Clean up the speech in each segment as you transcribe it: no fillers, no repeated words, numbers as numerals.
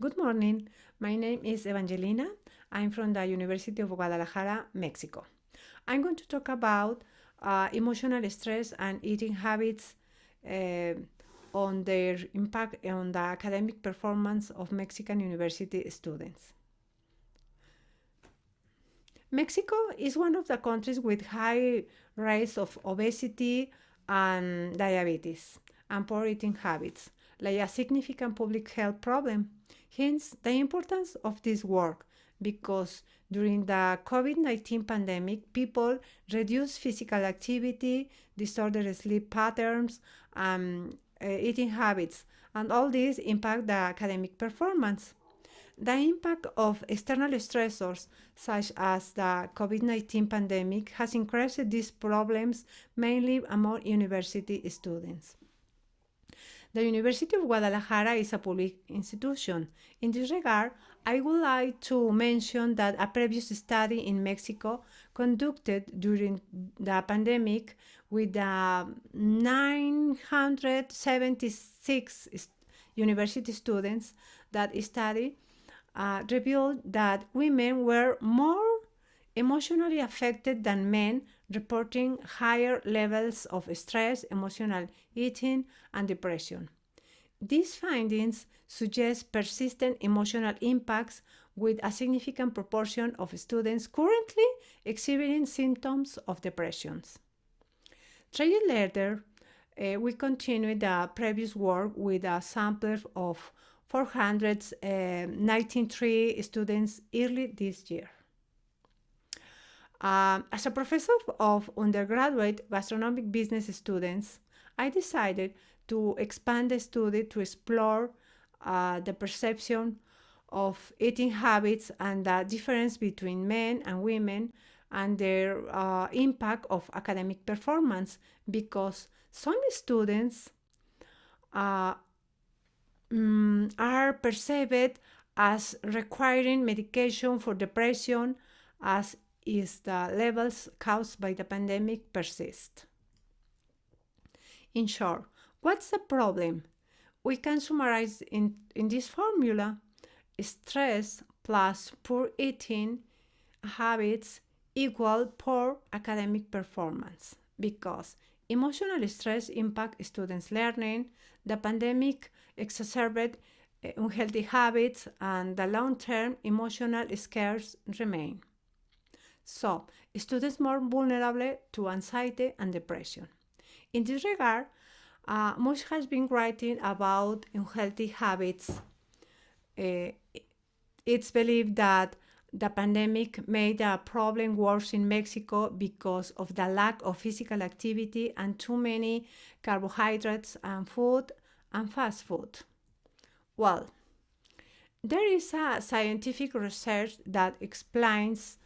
Good morning. My name is Evangelina. I'm from the University of Guadalajara, Mexico. I'm going to talk about emotional stress and eating habits uh, on their impact on the academic performance of Mexican university students. Mexico is one of the countries with high rates of obesity and diabetes and poor eating habits, like a significant public health problem. Hence, the importance of this work because during the COVID-19 pandemic, people reduced physical activity, disordered sleep patterns, and eating habits, and all these impact the academic performance. The impact of external stressors, such as the COVID 19 pandemic, has increased these problems mainly among university students. The University of Guadalajara is a public institution. In this regard, I would like to mention that a previous study in Mexico conducted during the pandemic with 976 university students that studied revealed that women were more emotionally affected than men, reporting higher levels of stress, emotional eating, and depression. These findings suggest persistent emotional impacts with a significant proportion of students currently exhibiting symptoms of depressions. 3 years later, we continued the previous work with a sample of 493 students early this year. As a professor of undergraduate gastronomic business students, I decided to expand the study to explore the perception of eating habits and the difference between men and women and their impact of academic performance because some students uh, are perceived as requiring medication for depression as is the levels caused by the pandemic persist. In short, what's the problem? We can summarize in this formula: stress plus poor eating habits equal poor academic performance because emotional stress impacts students' learning, the pandemic exacerbated unhealthy habits, and the long-term emotional scares remain. So, students more vulnerable to anxiety and depression. In this regard, much has been writing about unhealthy habits. Uh, it's believed that the pandemic made the problem worse in Mexico because of the lack of physical activity and too many carbohydrates and food and fast food. Well, there is a scientific research that explains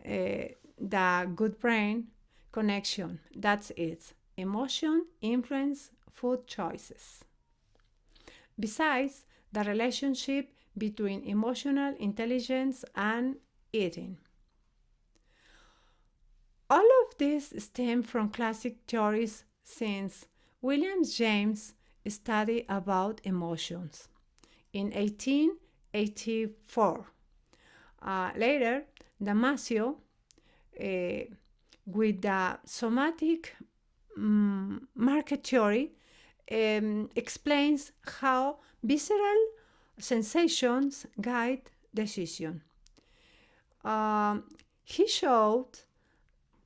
the good brain connection. That's it. Emotion influence food choices. Besides, the relationship between emotional intelligence and eating. All of this stem from classic theories since William James studied about emotions in 1884. Later, Damasio, uh, with the somatic market theory, explains how visceral sensations guide decision. Um, he showed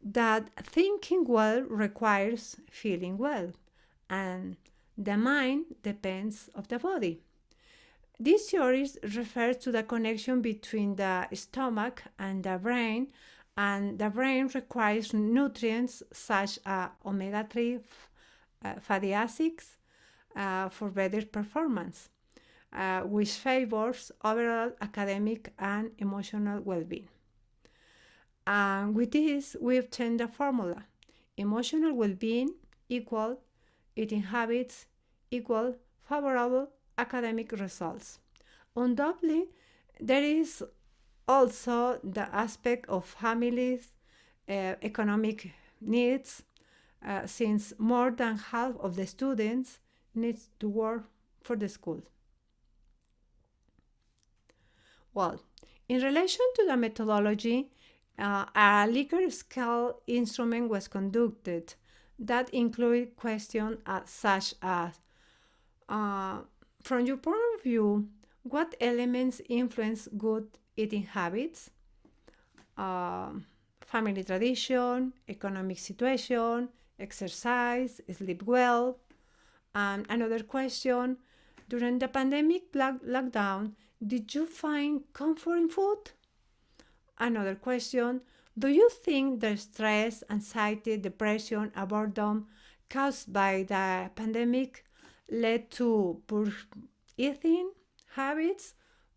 that thinking well requires feeling well, and the mind depends of the body. These theories refer to the connection between the stomach and the brain requires nutrients such as omega 3 fatty acids for better performance, which favors overall academic and emotional well being. And with this, we obtain the formula: emotional well being equal eating habits equal favorable academic results. Undoubtedly, there is also the aspect of families' economic needs, since more than half of the students needs to work for the school. Well, in relation to the methodology, a Likert scale instrument was conducted that included questions such as, uh, from your point of view, what elements influence good eating habits? Um Family tradition, economic situation, exercise, sleep well. And another question, during the pandemic lockdown, did you find comfort in food? Another question, do you think the stress, anxiety, depression, and boredom caused by the pandemic led to poor eating habits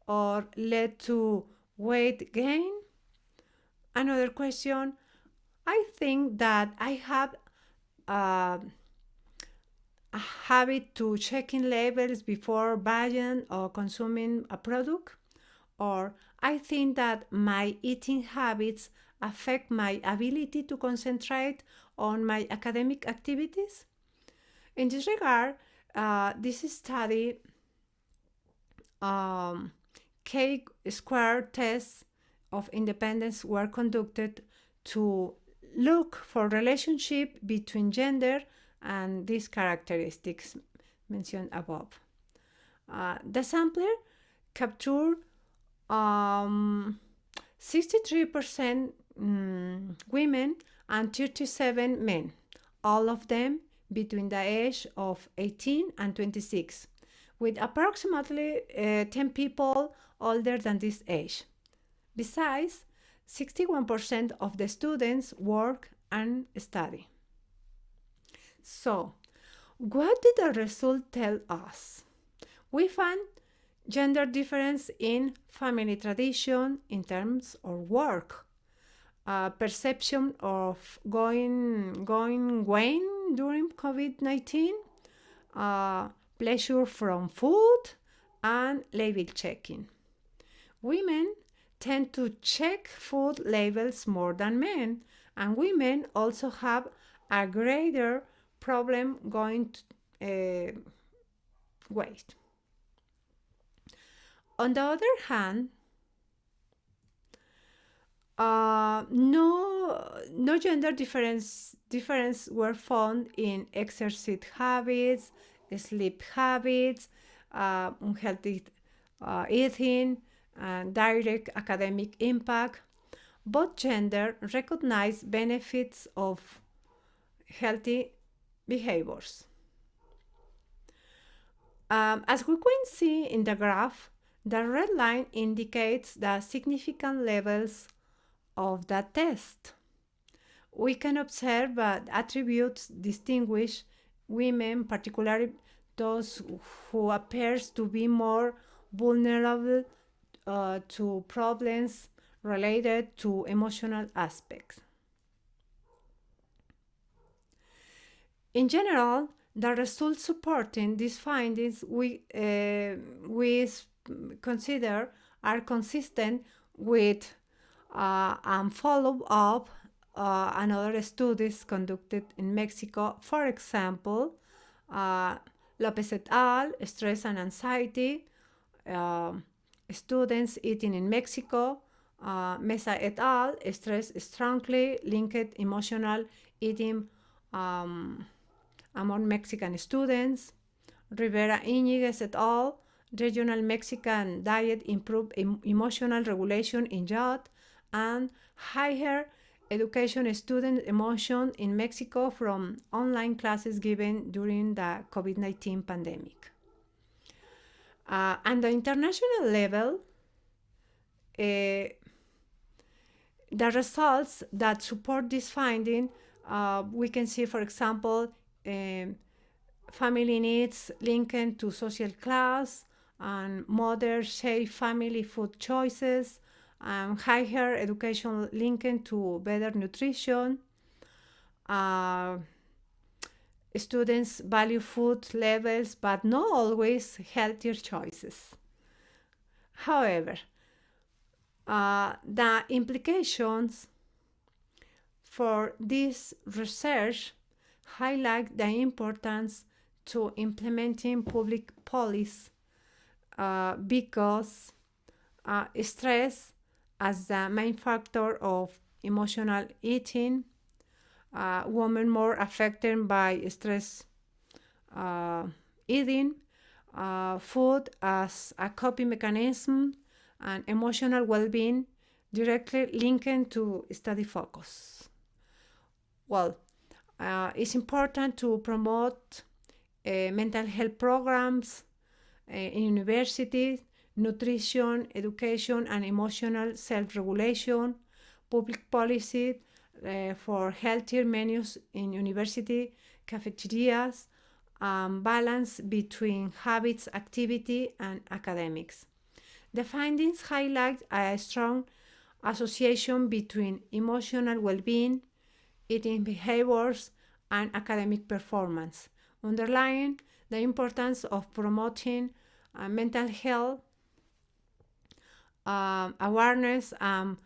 or led to weight gain? Another question, I think that I have uh, a habit to checking labels before buying or consuming a product, or I think that my eating habits affect my ability to concentrate on my academic activities. In this regard, this study um, K square tests of independence were conducted to look for relationship between gender and these characteristics mentioned above. The sampler captured um, 63% women and 37 men, all of them between the age of 18 and 26, with approximately 10 people older than this age. Besides, 61% of the students work and study. So, what did the result tell us? We found gender difference in family tradition in terms of work, perception of going wane during COVID-19, pleasure from food, and label checking. Women tend to check food labels more than men, and women also have a greater problem going weight. On the other hand, no gender difference were found in exercise habits, sleep habits, unhealthy eating, and direct academic impact. Both gender recognize benefits of healthy behaviors. As we can see in the graph, the red line indicates the significant levels of the test. We can observe that attributes distinguish women, particularly those who appears to be more vulnerable to problems related to emotional aspects. In general, the results supporting these findings we consider are consistent with and follow up another studies conducted in Mexico. For example, uh, Lopez et al., Stress and Anxiety, uh, Students Eating in Mexico, Mesa et al., Stress Strongly Linked Emotional Eating um, among Mexican students, Rivera Iñiguez et al., Regional Mexican Diet Improved Emotional Regulation in Youth, and Higher Education Student Emotion in Mexico from online classes given during the COVID-19 pandemic. And the international level, the results that support this finding, we can see, for example, family needs linked to social class, and mother safe family food choices, higher education linked to better nutrition. Uh, Students value food levels, but not always healthier choices. However, the implications for this research highlight the importance to implementing public policy because stress as the main factor of emotional eating, women more affected by stress eating, food as a coping mechanism, and emotional well-being directly linked to study focus. Well, it's important to promote mental health programs in universities, nutrition, education, and emotional self-regulation, public policy for healthier menus in university cafeterias, balance between habits, activity, and academics. The findings highlight a strong association between emotional well-being, eating behaviors, and academic performance, underlying the importance of promoting mental health awareness, um,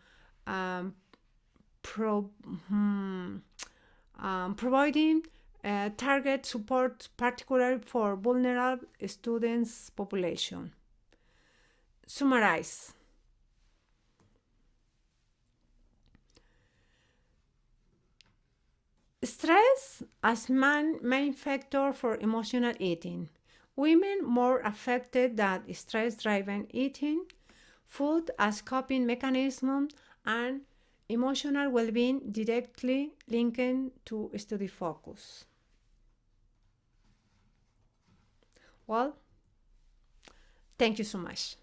pro, hmm, providing target support, particularly for vulnerable students population. Summarize. Stress as main factor for emotional eating. Women more affected than stress-driven eating. Food as coping mechanism, and emotional well-being directly linked to study focus. Well, thank you so much.